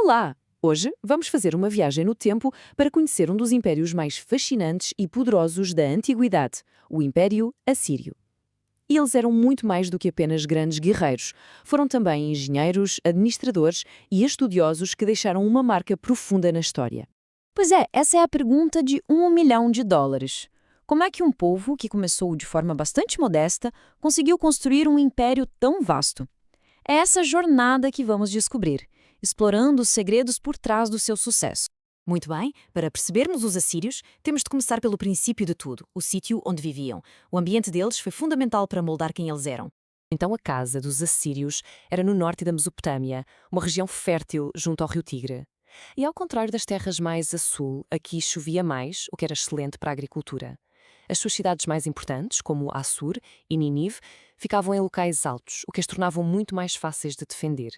Olá! Hoje vamos fazer uma viagem no tempo para conhecer um dos impérios mais fascinantes e poderosos da Antiguidade, o Império Assírio. E eles eram muito mais do que apenas grandes guerreiros. Foram também engenheiros, administradores e estudiosos que deixaram uma marca profunda na história. Pois é, essa é a pergunta de US$ 1 milhão. Como é que um povo, que começou de forma bastante modesta, conseguiu construir um império tão vasto? É essa jornada que vamos descobrir, explorando os segredos por trás do seu sucesso. Muito bem, para percebermos os assírios, temos de começar pelo princípio de tudo, o sítio onde viviam. O ambiente deles foi fundamental para moldar quem eles eram. Então a casa dos assírios era no norte da Mesopotâmia, uma região fértil junto ao rio Tigre. E ao contrário das terras mais a sul, aqui chovia mais, o que era excelente para a agricultura. As suas cidades mais importantes, como Assur e Nínive, ficavam em locais altos, o que as tornavam muito mais fáceis de defender.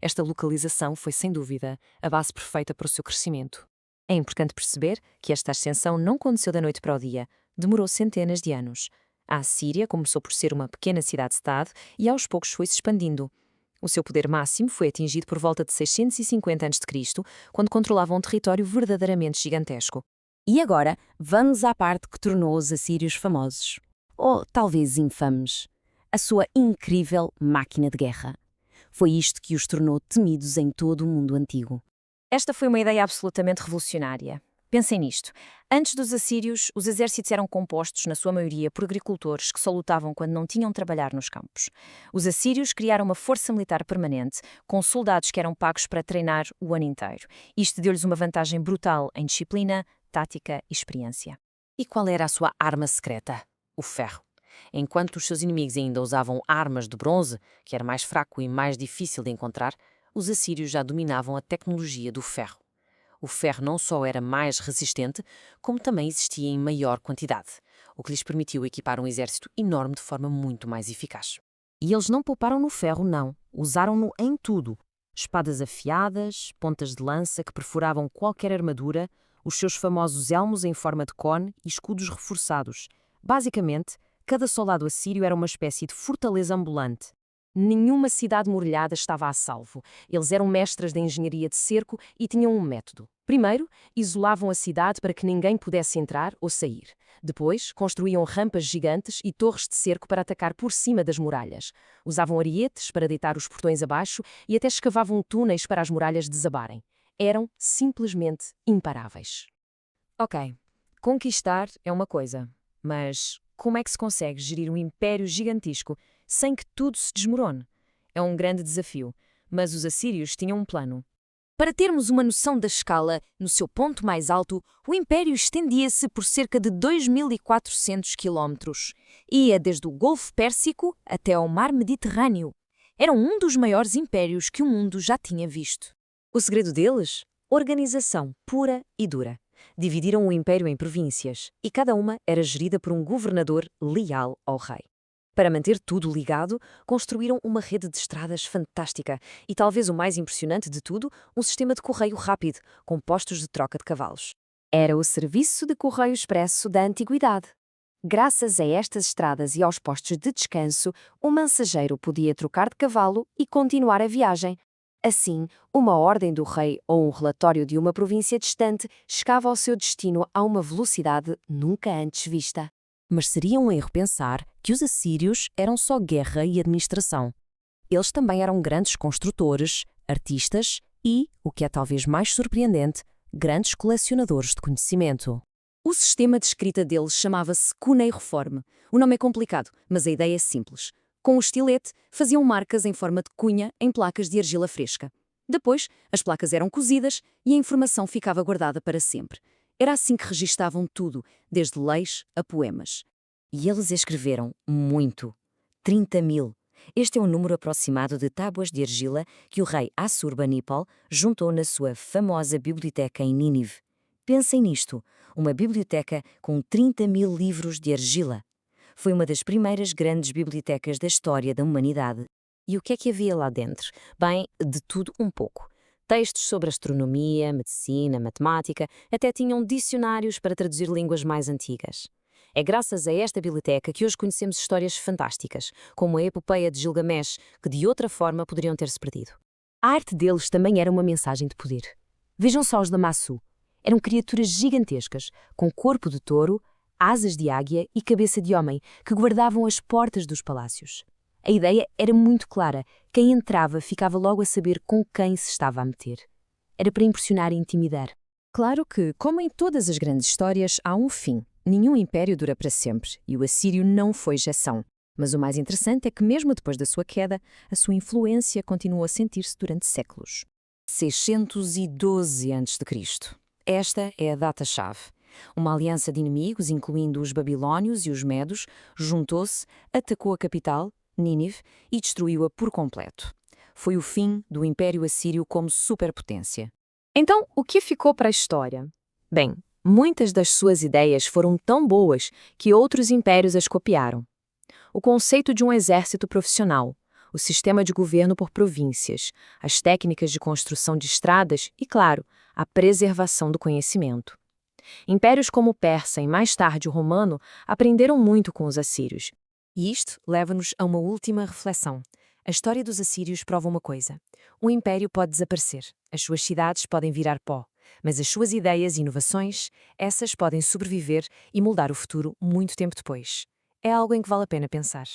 Esta localização foi, sem dúvida, a base perfeita para o seu crescimento. É importante perceber que esta ascensão não aconteceu da noite para o dia, demorou centenas de anos. A Assíria começou por ser uma pequena cidade-estado e aos poucos foi se expandindo. O seu poder máximo foi atingido por volta de 650 a.C., quando controlava um território verdadeiramente gigantesco. E agora, vamos à parte que tornou os assírios famosos. Ou talvez infames. A sua incrível máquina de guerra. Foi isto que os tornou temidos em todo o mundo antigo. Esta foi uma ideia absolutamente revolucionária. Pensem nisto. Antes dos assírios, os exércitos eram compostos, na sua maioria, por agricultores que só lutavam quando não tinham de trabalhar nos campos. Os assírios criaram uma força militar permanente, com soldados que eram pagos para treinar o ano inteiro. Isto deu-lhes uma vantagem brutal em disciplina, tática e experiência. E qual era a sua arma secreta? O ferro. Enquanto os seus inimigos ainda usavam armas de bronze, que era mais fraco e mais difícil de encontrar, os assírios já dominavam a tecnologia do ferro. O ferro não só era mais resistente, como também existia em maior quantidade, o que lhes permitiu equipar um exército enorme de forma muito mais eficaz. E eles não pouparam no ferro, não. Usaram-no em tudo. Espadas afiadas, pontas de lança que perfuravam qualquer armadura, os seus famosos elmos em forma de cone e escudos reforçados. Basicamente, cada soldado assírio era uma espécie de fortaleza ambulante. Nenhuma cidade muralhada estava a salvo. Eles eram mestres da engenharia de cerco e tinham um método. Primeiro, isolavam a cidade para que ninguém pudesse entrar ou sair. Depois, construíam rampas gigantes e torres de cerco para atacar por cima das muralhas. Usavam arietes para deitar os portões abaixo e até escavavam túneis para as muralhas desabarem. Eram simplesmente imparáveis. Ok, conquistar é uma coisa, mas como é que se consegue gerir um império gigantesco sem que tudo se desmorone? É um grande desafio, mas os assírios tinham um plano. Para termos uma noção da escala, no seu ponto mais alto, o império estendia-se por cerca de 2.400 quilómetros. Ia desde o Golfo Pérsico até ao Mar Mediterrâneo. Era um dos maiores impérios que o mundo já tinha visto. O segredo deles? Organização pura e dura. Dividiram o império em províncias, e cada uma era gerida por um governador leal ao rei. Para manter tudo ligado, construíram uma rede de estradas fantástica e, talvez o mais impressionante de tudo, um sistema de correio rápido, com postos de troca de cavalos. Era o serviço de correio expresso da antiguidade. Graças a estas estradas e aos postos de descanso, o mensageiro podia trocar de cavalo e continuar a viagem. Assim, uma ordem do rei ou um relatório de uma província distante chegava ao seu destino a uma velocidade nunca antes vista. Mas seria um erro pensar que os assírios eram só guerra e administração. Eles também eram grandes construtores, artistas e, o que é talvez mais surpreendente, grandes colecionadores de conhecimento. O sistema de escrita deles chamava-se cuneiforme. O nome é complicado, mas a ideia é simples. Com o estilete, faziam marcas em forma de cunha em placas de argila fresca. Depois, as placas eram cozidas e a informação ficava guardada para sempre. Era assim que registavam tudo, desde leis a poemas. E eles escreveram muito. 30.000. Este é o número aproximado de tábuas de argila que o rei Assurbanipal juntou na sua famosa biblioteca em Nínive. Pensem nisto, uma biblioteca com 30.000 livros de argila. Foi uma das primeiras grandes bibliotecas da história da humanidade. E o que é que havia lá dentro? Bem, de tudo um pouco. Textos sobre astronomia, medicina, matemática, até tinham dicionários para traduzir línguas mais antigas. É graças a esta biblioteca que hoje conhecemos histórias fantásticas, como a epopeia de Gilgamesh, que de outra forma poderiam ter-se perdido. A arte deles também era uma mensagem de poder. Vejam só os Lamassu. Eram criaturas gigantescas, com corpo de touro, asas de águia e cabeça de homem, que guardavam as portas dos palácios. A ideia era muito clara. Quem entrava ficava logo a saber com quem se estava a meter. Era para impressionar e intimidar. Claro que, como em todas as grandes histórias, há um fim. Nenhum império dura para sempre, e o assírio não foi exceção. Mas o mais interessante é que, mesmo depois da sua queda, a sua influência continuou a sentir-se durante séculos. 612 a.C. Esta é a data-chave. Uma aliança de inimigos, incluindo os babilônios e os medos, juntou-se, atacou a capital, Nínive, e destruiu-a por completo. Foi o fim do Império Assírio como superpotência. Então, o que ficou para a história? Bem, muitas das suas ideias foram tão boas que outros impérios as copiaram. O conceito de um exército profissional, o sistema de governo por províncias, as técnicas de construção de estradas e, claro, a preservação do conhecimento. Impérios como o persa e mais tarde o romano aprenderam muito com os assírios. E isto leva-nos a uma última reflexão. A história dos assírios prova uma coisa. O império pode desaparecer, as suas cidades podem virar pó, mas as suas ideias e inovações, essas podem sobreviver e moldar o futuro muito tempo depois. É algo em que vale a pena pensar.